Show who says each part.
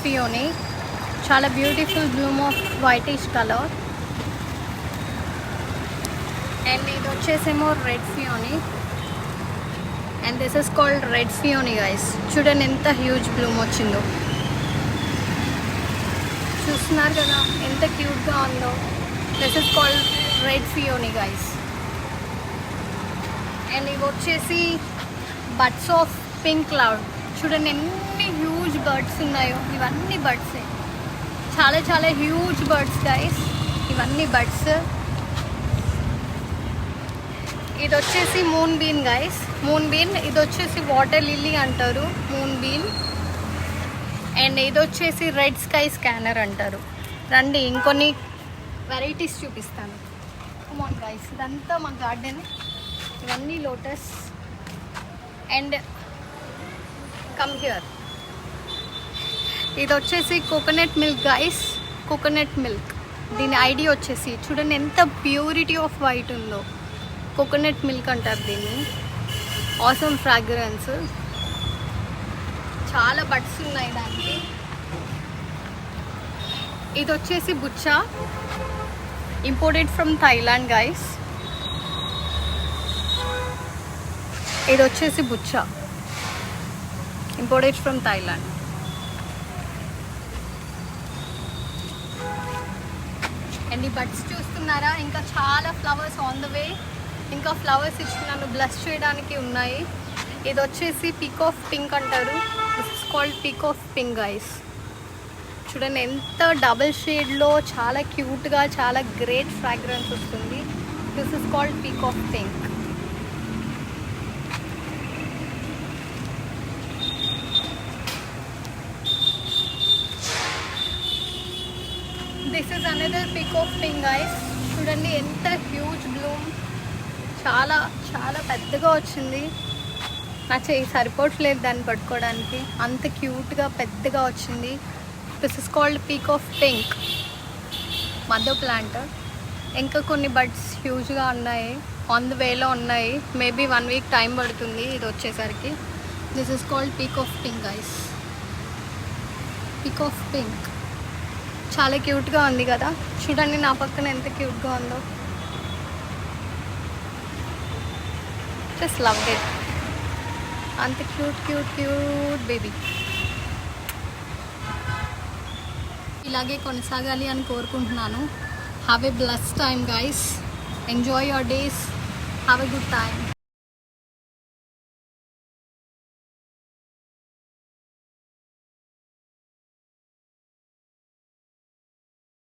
Speaker 1: పియోని చాలా beautiful bloom of whitish colour. And ఇది వచ్చేసేమో red peony. And this is called red peony guys. చూడండి ఎంత హ్యూజ్ బ్లూమ్ వచ్చిందో. చూస్తున్నారు కదా ఎంత క్యూట్గా ఉందో. This is called red peony guys. And ఇవి వచ్చేసి బడ్స్ ఆఫ్ పింక్ క్లౌడ్. చూడండి ఎన్ని హ్యూజ్ బర్డ్స్ ఉన్నాయో. ఇవన్నీ బర్డ్సే, చాలా చాలా హ్యూజ్ బర్డ్స్ గైస్. ఇవన్నీ బర్డ్స్. ఇది వచ్చేసి moon bean guys. Moon bean. ఇది వచ్చేసి వాటర్ లిల్లీ అంటారు, మూన్ బీన్. అండ్ ఇది వచ్చేసి రెడ్ స్కై స్కానర్ అంటారు. రండి ఇంకొన్ని వెరైటీస్ చూపిస్తాను. Come on guys. ఇదంతా మా గార్డెన్. ఇవన్నీ లోటస్. And come here. ఇది వచ్చేసి coconut milk guys. Coconut milk. దీని ఐడియా వచ్చేసి చూడండి ఎంత ప్యూరిటీ ఆఫ్ వైట్ ఉందో. కోకోనట్ మిల్క్ అంటారు దీన్ని. Awesome fragrance. చాలా బడ్స్ ఉన్నాయి దానికి. ఇది వచ్చేసి బుచ్చా, ఇంపోర్టెడ్ ఫ్రమ్ థాయిలాండ్ గైస్. ఇది వచ్చేసి బుచ్చా, ఇంపోర్టెడ్ ఫ్రమ్ థాయిలాండ్. అండ్ ఈ బడ్స్ చూస్తున్నారా, ఇంకా చాలా ఫ్లవర్స్ ఆన్ ద వే. ఇంకా ఫ్లవర్స్ ఇచ్చి నన్ను బ్లెస్ చేయడానికి ఉన్నాయి. ఇది వచ్చేసి పీక్ ఆఫ్ పింక్ అంటారు. This is called peak of pink guys. చూడండి ఎంత డబుల్ షేడ్లో చాలా క్యూట్గా, చాలా గ్రేట్ ఫ్రాగ్రెన్స్ వస్తుంది. This is called peak of pink. This is another peak of pink guys. చూడండి ఎంత హ్యూజ్ బ్లూమ్. చాలా చాలా పెద్దగా వచ్చింది. నా చెయ్యి సరిపోవట్లేదు దాన్ని పట్టుకోవడానికి, అంత క్యూట్గా పెద్దగా వచ్చింది. This is called peak of pink, mother plant. ఇంకా కొన్ని బడ్స్ హ్యూజ్గా ఉన్నాయి, ఆన్ ద వేలో ఉన్నాయి. మేబీ 1 వీక్ టైం పడుతుంది ఇది వచ్చేసరికి. This is called peak of pink guys. Peak of pink చాలా క్యూట్గా ఉంది కదా. చూడండి నా పక్కన ఎంత క్యూట్గా ఉందో. Just love it. అంత క్యూట్ క్యూట్ క్యూట్ బేబీ. ఇలాగే కొనసాగాలి అని కోరుకుంటున్నాను. Have a blessed time guys. Enjoy your days. Have a good time.